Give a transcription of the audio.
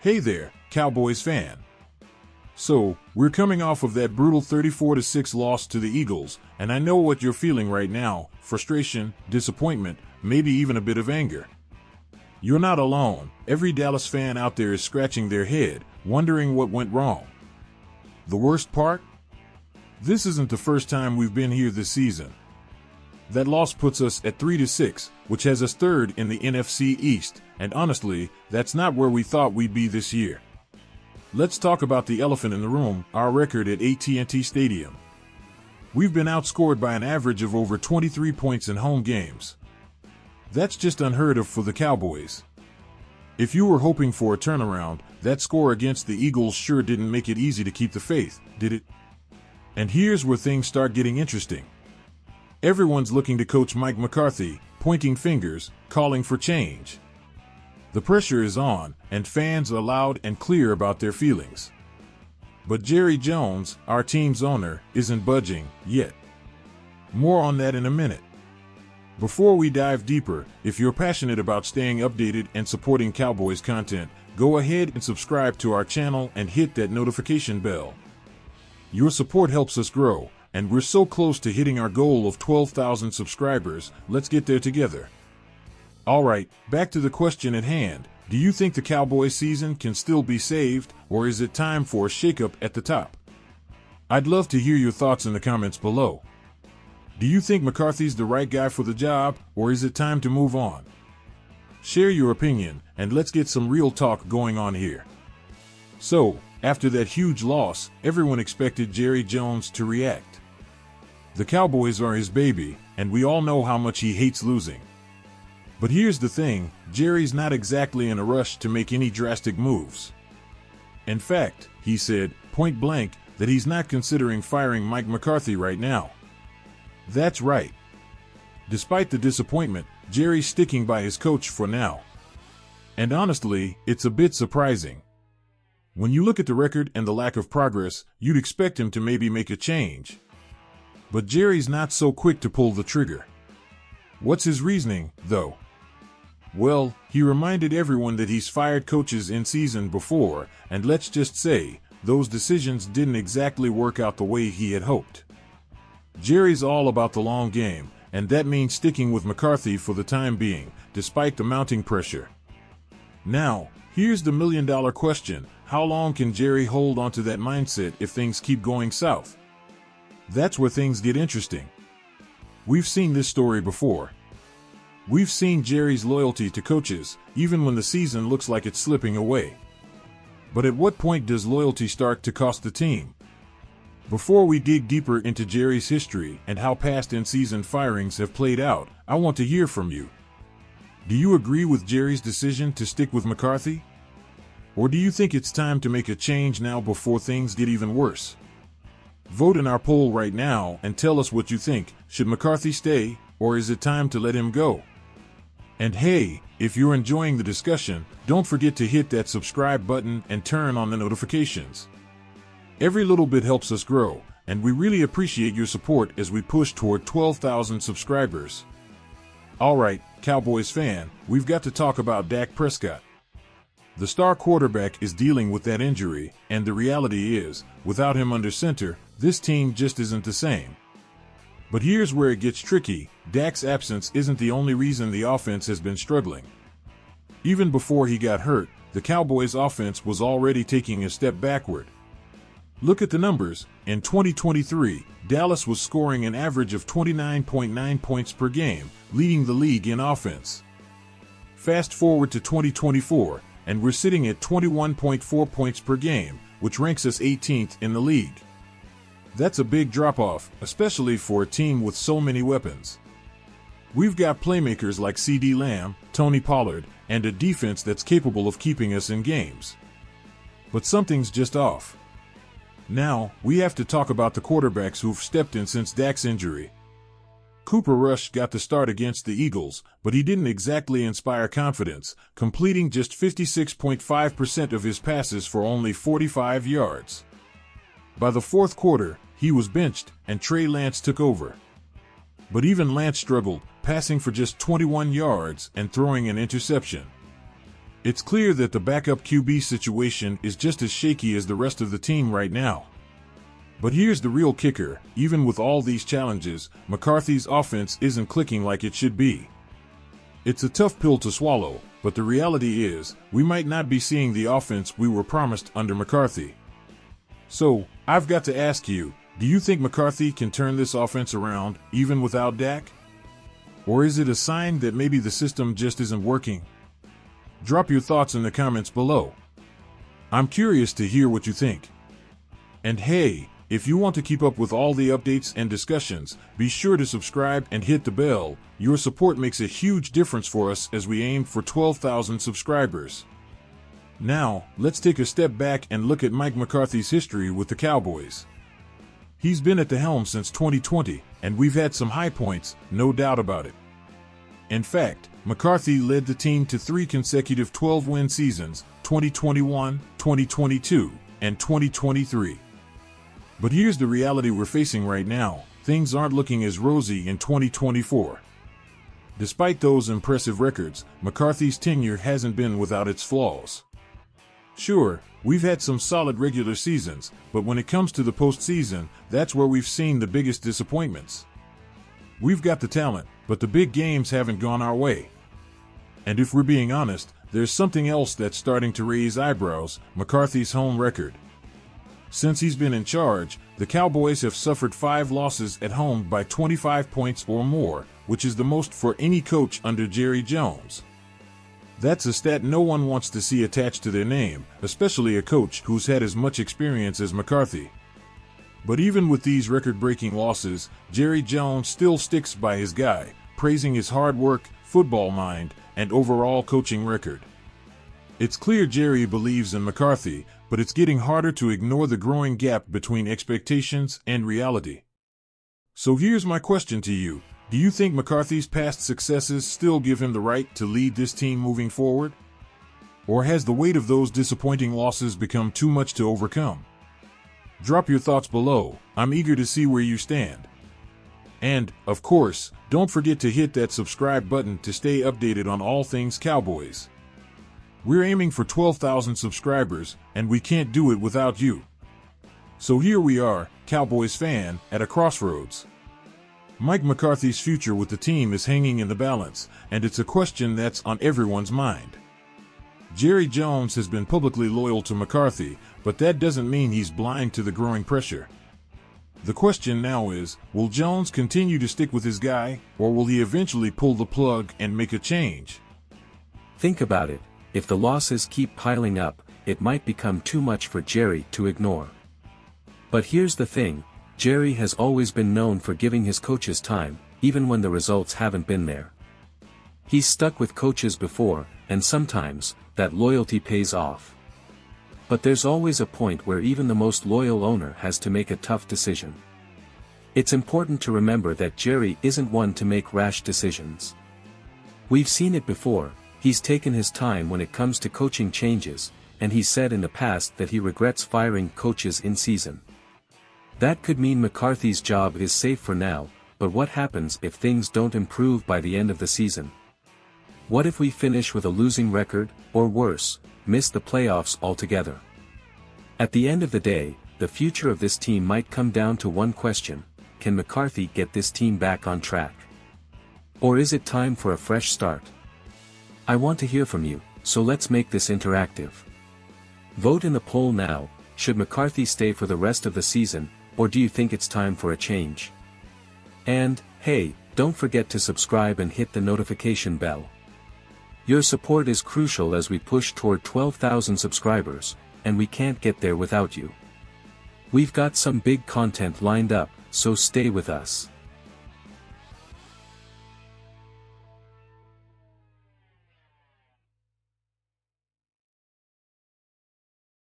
Hey there, Cowboys fan. So, we're coming off of that brutal 34-6 loss to the Eagles, and I know what you're feeling right now: frustration, disappointment, maybe even a bit of anger. You're not alone. Every Dallas fan out there is scratching their head, wondering what went wrong. The worst part? This isn't the first time we've been here this season. That loss puts us at 3-6, which has us third in the NFC East, and honestly, that's not where we thought we'd be this year. Let's talk about the elephant in the room: our record at AT&T Stadium. We've been outscored by an average of over 23 points in home games. That's just unheard of for the Cowboys. If you were hoping for a turnaround, that score against the Eagles sure didn't make it easy to keep the faith, did it? And here's where things start getting interesting. Everyone's looking to Coach Mike McCarthy, pointing fingers, calling for change. The pressure is on, and fans are loud and clear about their feelings. But Jerry Jones, our team's owner, isn't budging yet. More on that in a minute. Before we dive deeper, if you're passionate about staying updated and supporting Cowboys content, go ahead and subscribe to our channel and hit that notification bell. Your support helps us grow, and we're so close to hitting our goal of 12,000 subscribers. Let's get there together. Alright, back to the question at hand. Do you think the Cowboys season can still be saved, or is it time for a shakeup at the top? I'd love to hear your thoughts in the comments below. Do you think McCarthy's the right guy for the job, or is it time to move on? Share your opinion, and let's get some real talk going on here. So, after that huge loss, everyone expected Jerry Jones to react. The Cowboys are his baby, and we all know how much he hates losing. But here's the thing: Jerry's not exactly in a rush to make any drastic moves. In fact, he said, point blank, that he's not considering firing Mike McCarthy right now. That's right. Despite the disappointment, Jerry's sticking by his coach for now. And honestly, it's a bit surprising. When you look at the record and the lack of progress, you'd expect him to maybe make a change. But Jerry's not so quick to pull the trigger. What's his reasoning, though? Well, he reminded everyone that he's fired coaches in season before, and let's just say, those decisions didn't exactly work out the way he had hoped. Jerry's all about the long game, and that means sticking with McCarthy for the time being, despite the mounting pressure. Now, here's the million-dollar question: how long can Jerry hold onto that mindset if things keep going south? That's where things get interesting. We've seen this story before. We've seen Jerry's loyalty to coaches, even when the season looks like it's slipping away. But at what point does loyalty start to cost the team? Before we dig deeper into Jerry's history and how past in-season firings have played out, I want to hear from you. Do you agree with Jerry's decision to stick with McCarthy? Or do you think it's time to make a change now before things get even worse? Vote in our poll right now and tell us what you think. Should McCarthy stay, or is it time to let him go? And hey, if you're enjoying the discussion, don't forget to hit that subscribe button and turn on the notifications. Every little bit helps us grow, and we really appreciate your support as we push toward 12,000 subscribers. Alright, Cowboys fan, we've got to talk about Dak Prescott. The star quarterback is dealing with that injury, and the reality is, without him under center, this team just isn't the same. But here's where it gets tricky: Dak's absence isn't the only reason the offense has been struggling. Even before he got hurt, the Cowboys' offense was already taking a step backward. Look at the numbers. In 2023, Dallas was scoring an average of 29.9 points per game, leading the league in offense. Fast forward to 2024, and we're sitting at 21.4 points per game, which ranks us 18th in the league. That's a big drop-off, especially for a team with so many weapons. We've got playmakers like CeeDee Lamb, Tony Pollard, and a defense that's capable of keeping us in games. But something's just off. Now, we have to talk about the quarterbacks who've stepped in since Dak's injury. Cooper Rush got the start against the Eagles, but he didn't exactly inspire confidence, completing just 56.5% of his passes for only 45 yards. By the fourth quarter, he was benched, and Trey Lance took over. But even Lance struggled, passing for just 21 yards and throwing an interception. It's clear that the backup QB situation is just as shaky as the rest of the team right now. But here's the real kicker: even with all these challenges, McCarthy's offense isn't clicking like it should be. It's a tough pill to swallow, but the reality is, we might not be seeing the offense we were promised under McCarthy. So, I've got to ask you, do you think McCarthy can turn this offense around, even without Dak? Or is it a sign that maybe the system just isn't working? Drop your thoughts in the comments below. I'm curious to hear what you think. And hey, if you want to keep up with all the updates and discussions, be sure to subscribe and hit the bell. Your support makes a huge difference for us as we aim for 12,000 subscribers. Now, let's take a step back and look at Mike McCarthy's history with the Cowboys. He's been at the helm since 2020, and we've had some high points, no doubt about it. In fact, McCarthy led the team to 3 consecutive 12-win seasons, 2021, 2022, and 2023. But here's the reality we're facing right now: things aren't looking as rosy in 2024. Despite those impressive records, McCarthy's tenure hasn't been without its flaws. Sure, we've had some solid regular seasons, but when it comes to the postseason, that's where we've seen the biggest disappointments. We've got the talent, but the big games haven't gone our way. And if we're being honest, there's something else that's starting to raise eyebrows: McCarthy's home record. Since he's been in charge, the Cowboys have suffered 5 losses at home by 25 points or more, which is the most for any coach under Jerry Jones. That's a stat no one wants to see attached to their name, especially a coach who's had as much experience as McCarthy. But even with these record-breaking losses, Jerry Jones still sticks by his guy, praising his hard work, football mind, and overall coaching record. It's clear Jerry believes in McCarthy, but it's getting harder to ignore the growing gap between expectations and reality. So here's my question to you: do you think McCarthy's past successes still give him the right to lead this team moving forward? Or has the weight of those disappointing losses become too much to overcome? Drop your thoughts below. I'm eager to see where you stand. And, of course, don't forget to hit that subscribe button to stay updated on all things Cowboys. We're aiming for 12,000 subscribers, and we can't do it without you. So here we are, Cowboys fan, at a crossroads. Mike McCarthy's future with the team is hanging in the balance, and it's a question that's on everyone's mind. Jerry Jones has been publicly loyal to McCarthy, but that doesn't mean he's blind to the growing pressure. The question now is, will Jones continue to stick with his guy, or will he eventually pull the plug and make a change? Think about it. If the losses keep piling up, it might become too much for Jerry to ignore. But here's the thing: Jerry has always been known for giving his coaches time, even when the results haven't been there. He's stuck with coaches before, and sometimes, that loyalty pays off. But there's always a point where even the most loyal owner has to make a tough decision. It's important to remember that Jerry isn't one to make rash decisions. We've seen it before. He's taken his time when it comes to coaching changes, and he's said in the past that he regrets firing coaches in season. That could mean McCarthy's job is safe for now, but what happens if things don't improve by the end of the season? What if we finish with a losing record, or worse, miss the playoffs altogether? At the end of the day, the future of this team might come down to one question: can McCarthy get this team back on track? Or is it time for a fresh start? I want to hear from you, so let's make this interactive. Vote in the poll now: should McCarthy stay for the rest of the season, or do you think it's time for a change? And, hey, don't forget to subscribe and hit the notification bell. Your support is crucial as we push toward 12,000 subscribers, and we can't get there without you. We've got some big content lined up, so stay with us.